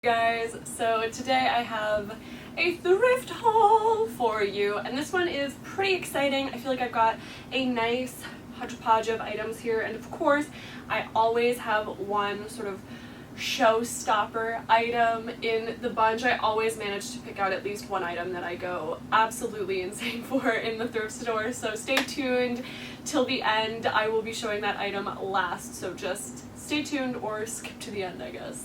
Guys, so today I have a thrift haul for you, and this one is pretty exciting. I feel like I've got a nice hodgepodge of items here, and of course I always have one sort of showstopper item in the bunch. I always manage to pick out at least one item that I go absolutely insane for in the thrift store, so stay tuned till the end. I will be showing that item last, so just stay tuned or skip to the end, I guess.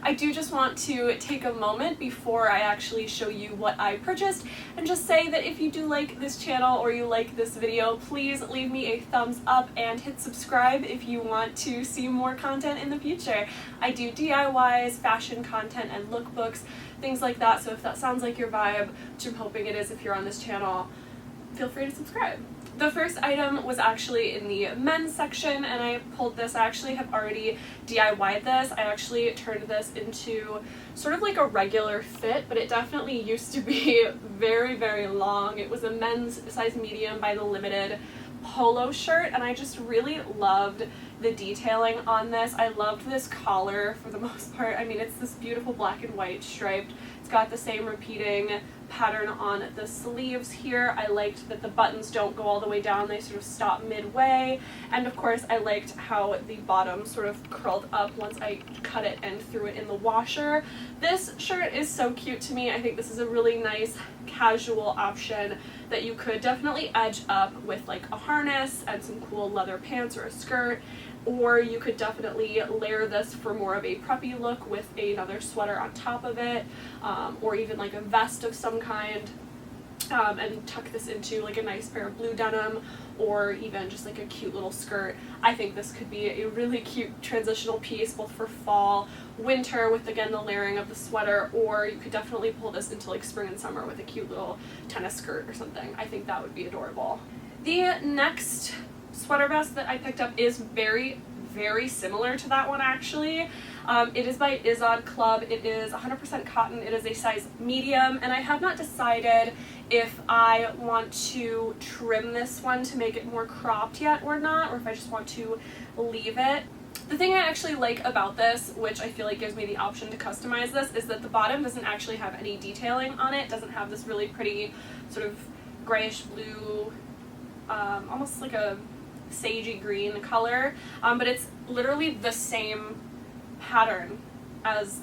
I do just want to take a moment before I actually show you what I purchased and just say that if you do like this channel or you like this video, please leave me a thumbs up and hit subscribe if you want to see more content in the future. I do DIYs, fashion content, and lookbooks, things like that, so if that sounds like your vibe, which I'm hoping it is if you're on this channel, feel free to subscribe. The first item was actually in the men's section, and I pulled this. I actually have already DIY'd this. I actually turned this into sort of like a regular fit, but it definitely used to be very, very long. It was a men's size medium by the Limited polo shirt, and I just really loved the detailing on this. I loved this collar for the most part. I mean, it's this beautiful black and white striped. It's got the same repeating pattern on the sleeves here. I liked that the buttons don't go all the way down, they sort of stop midway, and of course I liked how the bottom sort of curled up once I cut it and threw it in the washer. This shirt is so cute to me. I think this is a really nice casual option that you could definitely edge up with like a harness and some cool leather pants or a skirt, or you could definitely layer this for more of a preppy look with another sweater on top of it, or even like a vest of some kind, and tuck this into like a nice pair of blue denim, or even just like a cute little skirt. I think this could be a really cute transitional piece both for fall, winter with again the layering of the sweater, or you could definitely pull this into like spring and summer with a cute little tennis skirt or something. I think that would be adorable. The next sweater vest that I picked up is very, very similar to that one actually. It is by Izod Club. It is 100% cotton. It is a size medium, and I have not decided if I want to trim this one to make it more cropped yet or not, or if I just want to leave it. The thing I actually like about this, which I feel like gives me the option to customize this, is that the bottom doesn't actually have any detailing on it. It doesn't have this really pretty sort of grayish blue, almost like a sagey green color, but it's literally the same pattern as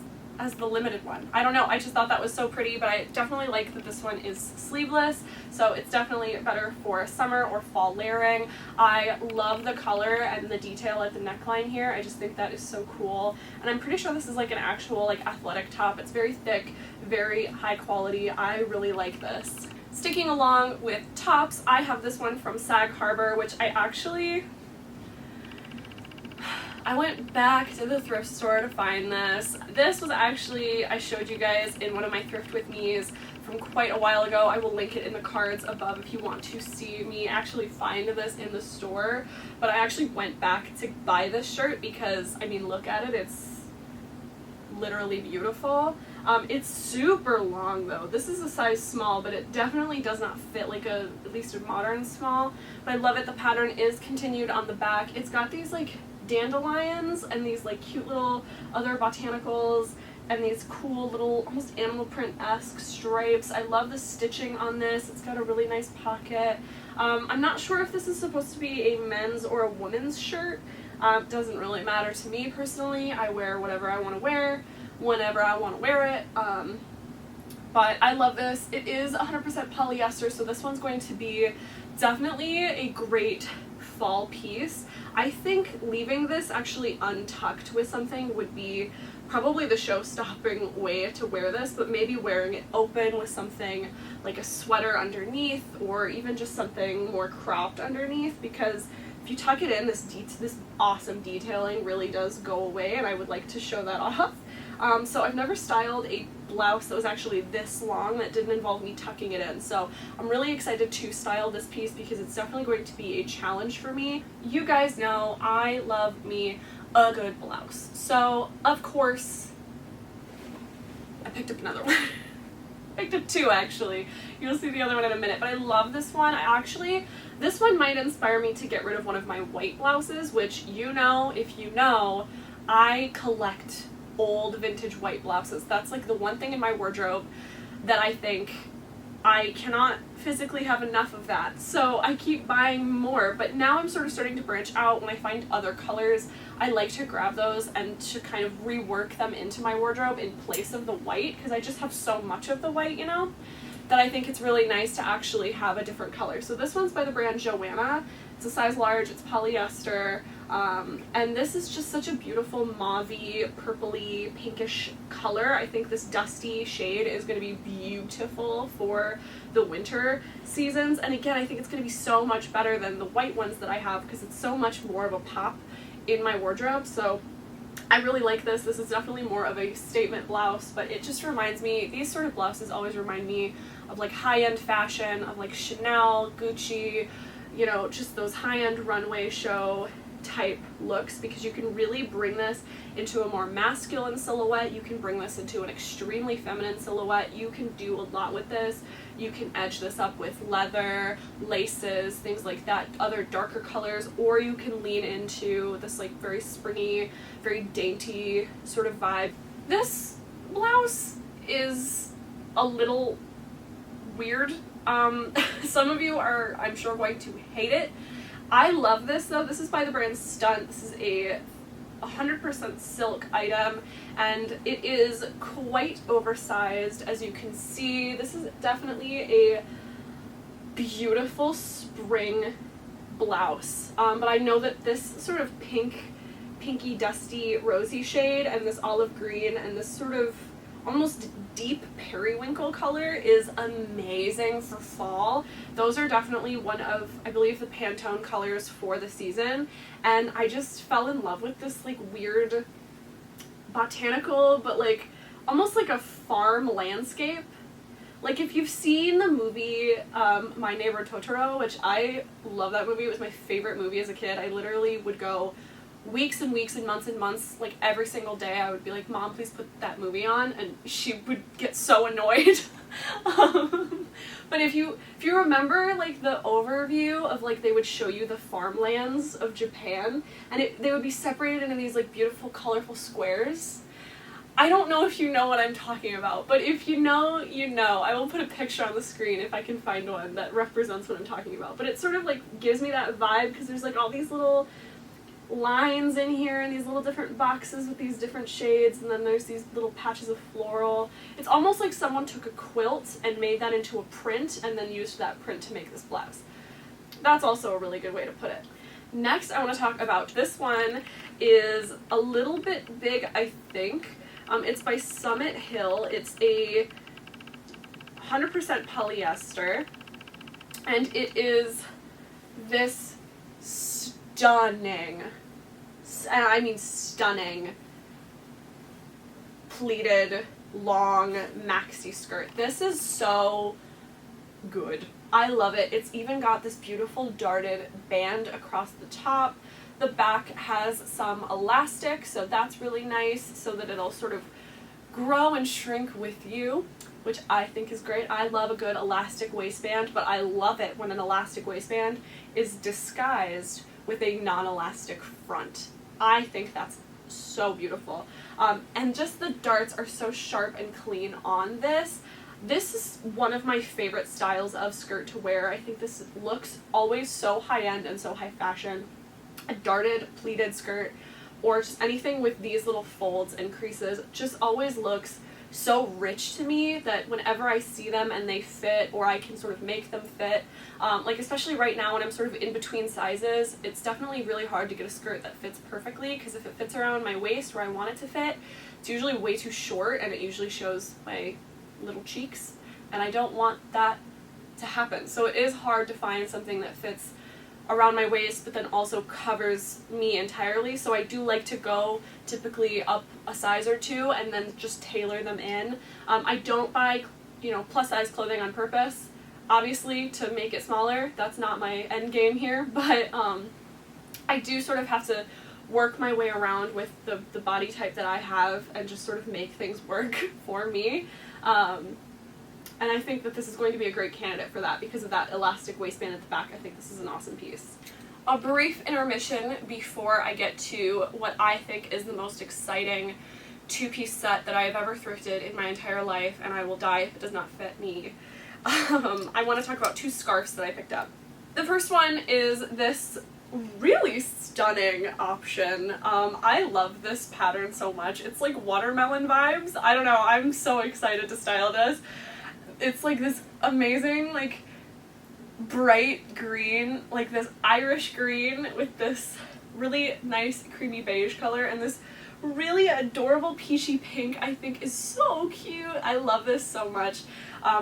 the Limited one. I don't know, I just thought that was so pretty, but I definitely like that this one is sleeveless, so it's definitely better for summer or fall layering. I love the color and the detail at the neckline here. I just think that is so cool, and I'm pretty sure this is like an actual like athletic top. It's very thick, very high quality. I really like this. Sticking along with tops, I have this one from Sag Harbor, which I went back to the thrift store to find this. This was actually, I showed you guys in one of my Thrift With Me's from quite a while ago. I will link it in the cards above if you want to see me actually find this in the store. But I actually went back to buy this shirt because, I mean, look at it, it's literally beautiful. It's super long though. This is a size small, but it definitely does not fit like at least a modern small. But I love it. The pattern is continued on the back. It's got these like dandelions and these like cute little other botanicals and these cool little almost animal print-esque stripes. I love the stitching on this. It's got a really nice pocket. I'm not sure if this is supposed to be a men's or a woman's shirt. Doesn't really matter to me personally. I wear whatever I want to wear whenever I want to wear it. But I love this. It is 100% polyester, so this one's going to be definitely a great fall piece. I think leaving this actually untucked with something would be probably the show-stopping way to wear this, but maybe wearing it open with something like a sweater underneath, or even just something more cropped underneath, because if you tuck it in, this awesome detailing really does go away, and I would like to show that off. So I've never styled a blouse that was actually this long that didn't involve me tucking it in. So I'm really excited to style this piece because it's definitely going to be a challenge for me. You guys know I love me a good blouse. So of course I picked up another one. I picked up two actually. You'll see the other one in a minute, but I love this one. This one might inspire me to get rid of one of my white blouses, which, you know, if you know, I collect old vintage white blouses. That's like the one thing in my wardrobe that I think I cannot physically have enough of that, so I keep buying more. But now I'm sort of starting to branch out. When I find other colors, I like to grab those and to kind of rework them into my wardrobe in place of the white, because I just have so much of the white, you know, that I think it's really nice to actually have a different color. So this one's by the brand Joanna. It's a size large, it's polyester, and this is just such a beautiful mauve-y, purpley, pinkish color. I think this dusty shade is going to be beautiful for the winter seasons, and again, I think it's going to be so much better than the white ones that I have because it's so much more of a pop in my wardrobe. So I really like this. This is definitely more of a statement blouse, but it just reminds me, these sort of blouses always remind me of like high-end fashion, of like Chanel, Gucci, you know, just those high-end runway show type looks, because you can really bring this into a more masculine silhouette. You can bring this into an extremely feminine silhouette. You can do a lot with this. You can edge this up with leather, laces, things like that, other darker colors, or you can lean into this like very springy, very dainty sort of vibe. This blouse is a little weird. Some of you are, I'm sure, going to hate it. I love this though. This is by the brand Stunt. This is a 100% silk item, and it is quite oversized, as you can see. This is definitely a beautiful spring blouse, but I know that this sort of pinky dusty rosy shade and this olive green and this sort of almost deep periwinkle color is amazing for fall. Those are definitely one of, I believe, the Pantone colors for the season, and I just fell in love with this like weird botanical, but like almost like a farm landscape. Like if you've seen the movie My Neighbor Totoro, which I love that movie, it was my favorite movie as a kid. I literally would go weeks and weeks and months, like every single day I would be like, Mom, please put that movie on, and she would get so annoyed. But if you remember like the overview of like, they would show you the farmlands of Japan, and they would be separated into these like beautiful colorful squares. I don't know if you know what I'm talking about, but if you know, you know. I will put a picture on the screen if I can find one that represents what I'm talking about. But it sort of like gives me that vibe, because there's like all these little lines in here and these little different boxes with these different shades, and then there's these little patches of floral. It's almost like someone took a quilt and made that into a print and then used that print to make this blouse. That's also a really good way to put it. Next, I want to talk about this one. Is a little bit big, I think. It's by Summit Hill. It's a 100% polyester, and it is this stunning, and I mean stunning, pleated long maxi skirt. This is so good. I love it. It's even got this beautiful darted band across the top. The back has some elastic, so that's really nice, so that it'll sort of grow and shrink with you, which I think is great. I love a good elastic waistband, but I love it when an elastic waistband is disguised with a non-elastic front. I think that's so beautiful. And just the darts are so sharp and clean on this. This is one of my favorite styles of skirt to wear. I think this looks always so high-end and so high fashion. A darted pleated skirt, or just anything with these little folds and creases, just always looks so rich to me, that whenever I see them and they fit, or I can sort of make them fit, like especially right now when I'm sort of in between sizes, it's definitely really hard to get a skirt that fits perfectly, because if it fits around my waist where I want it to fit, it's usually way too short and it usually shows my little cheeks, and I don't want that to happen. So it is hard to find something that fits around my waist but then also covers me entirely, so I do like to go typically up a size or two and then just tailor them in. I don't buy, you know, plus size clothing on purpose, obviously, to make it smaller. That's not my end game here, but I do sort of have to work my way around with the body type that I have and just sort of make things work for me. And I think that this is going to be a great candidate for that because of that elastic waistband at the back. I think this is an awesome piece. A brief intermission before I get to what I think is the most exciting two-piece set that I have ever thrifted in my entire life, and I will die if it does not fit me. I want to talk about two scarves that I picked up. The first one is this really stunning option. I love this pattern so much. It's like watermelon vibes. I don't know, I'm so excited to style this. It's like this amazing, like, bright green, like this Irish green with this really nice creamy beige color, and this really adorable peachy pink I think is so cute. I love this so much.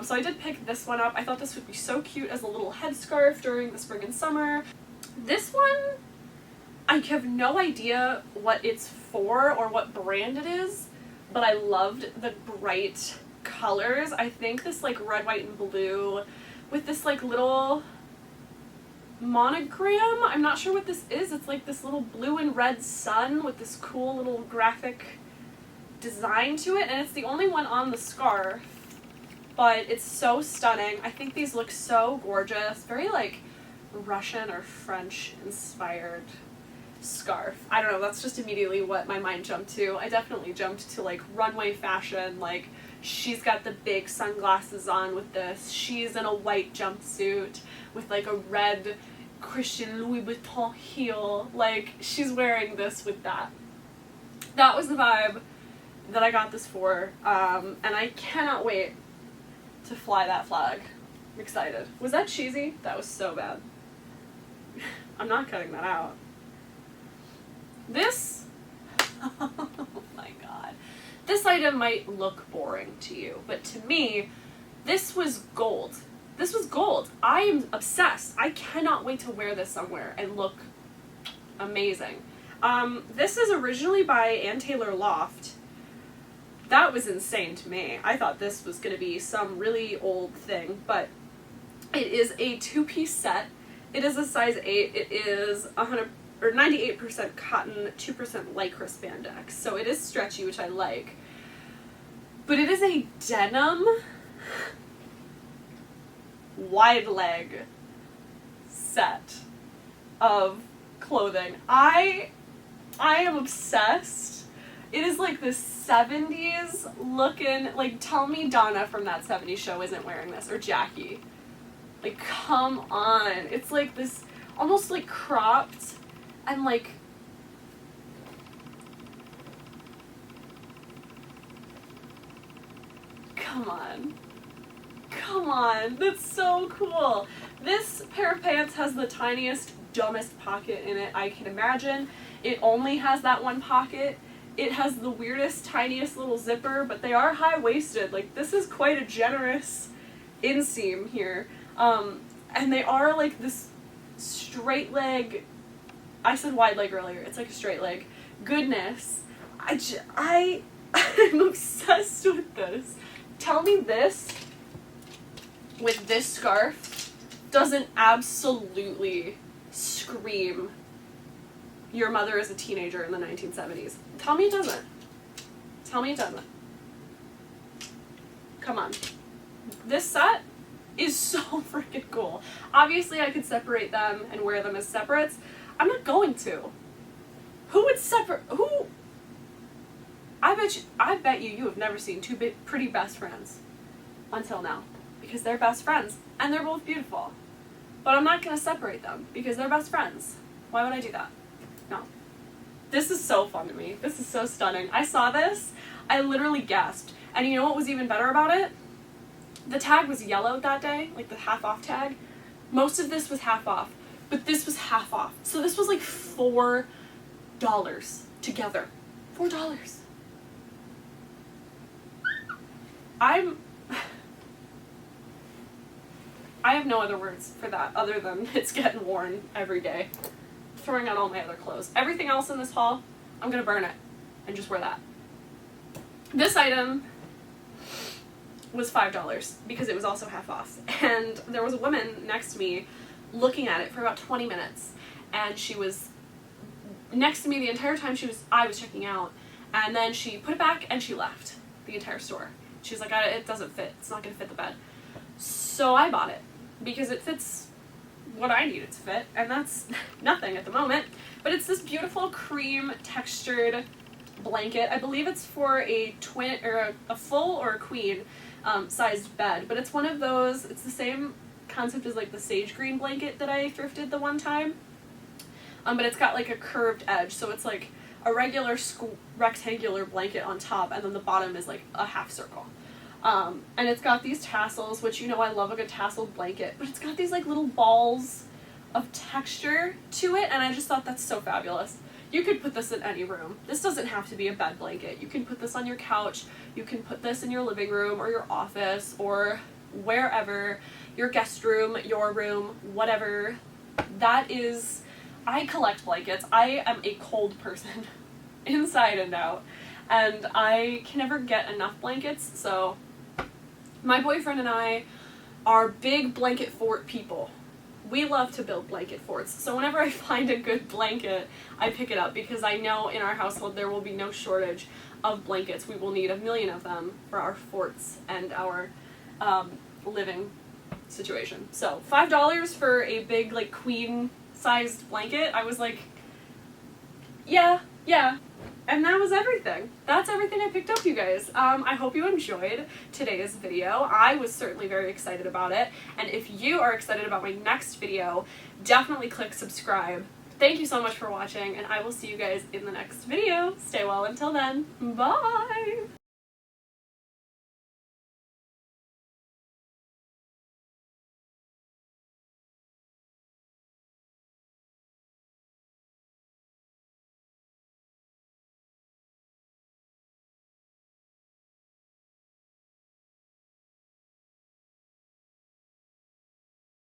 So I did pick this one up. I thought this would be so cute as a little headscarf during the spring and summer. This one, I have no idea what it's for or what brand it is, but I loved the bright colors. I think this like red, white, and blue with this like little monogram. I'm not sure what this is. It's like this little blue and red sun with this cool little graphic design to it, and it's the only one on the scarf, but it's so stunning. I think these look so gorgeous. Very like Russian or French inspired scarf. I don't know, that's just immediately what my mind jumped to. I definitely jumped to like runway fashion, like she's got the big sunglasses on with this. She's in a white jumpsuit with like a red Christian Louis Vuitton heel. Like, she's wearing this with that. That was the vibe that I got this for, and I cannot wait to fly that flag. I'm excited. Was that cheesy? That was so bad. I'm not cutting that out. This, oh my god. This item might look boring to you, but to me, this was gold. This was gold. I am obsessed. I cannot wait to wear this somewhere and look amazing. This is originally by Ann Taylor Loft. That was insane to me. I thought this was going to be some really old thing, but it is a two-piece set. It is a size 8. It is 98% cotton, 2% lycra spandex. So it is stretchy, which I like. But it is a denim wide leg set of clothing. I am obsessed. It is like this 70s looking, like, tell me Donna from that 70s show isn't wearing this, or Jackie. Like, come on. It's like this almost like cropped and like come on. Come on. That's so cool. This pair of pants has the tiniest, dumbest pocket in it I can imagine. It only has that one pocket. It has the weirdest, tiniest little zipper, but they are high-waisted. Like, this is quite a generous inseam here. And they are like this straight leg, I said wide leg earlier, it's like a straight leg. Goodness. I'm obsessed with this. Tell me this with this scarf doesn't absolutely scream your mother as a teenager in the 1970s. Tell me it doesn't. Tell me it doesn't. Come on. This set is so freaking cool. Obviously I could separate them and wear them as separates. I'm not going to. Who would separate, who? I bet you have never seen two pretty best friends until now, because they're best friends and they're both beautiful. But I'm not gonna separate them because they're best friends. Why would I do that? No. This is so fun to me. This is so stunning. I saw this, I literally gasped. And you know what was even better about it? The tag was yellowed that day, like the half off tag. Most of this was half off, but this was half off. So this was like $4 together. $4. I have no other words for that other than it's getting worn every day. Throwing out all my other clothes. Everything else in this haul, I'm gonna burn it and just wear that. This item was $5 because it was also half off. And there was a woman next to me looking at it for about 20 minutes. And she was next to me the entire time I was checking out. And then she put it back and she left the entire store. She's like, it doesn't fit. It's not going to fit the bed. So I bought it because it fits what I need it to fit. And that's nothing at the moment. But it's this beautiful cream textured blanket. I believe it's for a twin or a full or a queen sized bed, but it's one of those, it's the same concept as like the sage green blanket that I thrifted the one time, but it's got like a curved edge, so it's like a regular rectangular blanket on top, and then the bottom is like a half circle. And it's got these tassels, which, you know, I love a good tasseled blanket, but it's got these like little balls of texture to it, and I just thought that's so fabulous. You could put this in any room. This doesn't have to be a bed blanket. You can put this on your couch, you can put this in your living room or your office or wherever, your guest room, your room, whatever. That is, I collect blankets. I am a cold person inside and out, and I can never get enough blankets, so my boyfriend and I are big blanket fort people. We love to build blanket forts, so whenever I find a good blanket, I pick it up because I know in our household there will be no shortage of blankets. We will need a million of them for our forts and our living situation. So $5 for a big like queen sized blanket, I was like, yeah. And that was everything. That's everything I picked up, you guys. I hope you enjoyed today's video. I was certainly very excited about it. And if you are excited about my next video, definitely click subscribe. Thank you so much for watching, and I will see you guys in the next video. Stay well until then. Bye!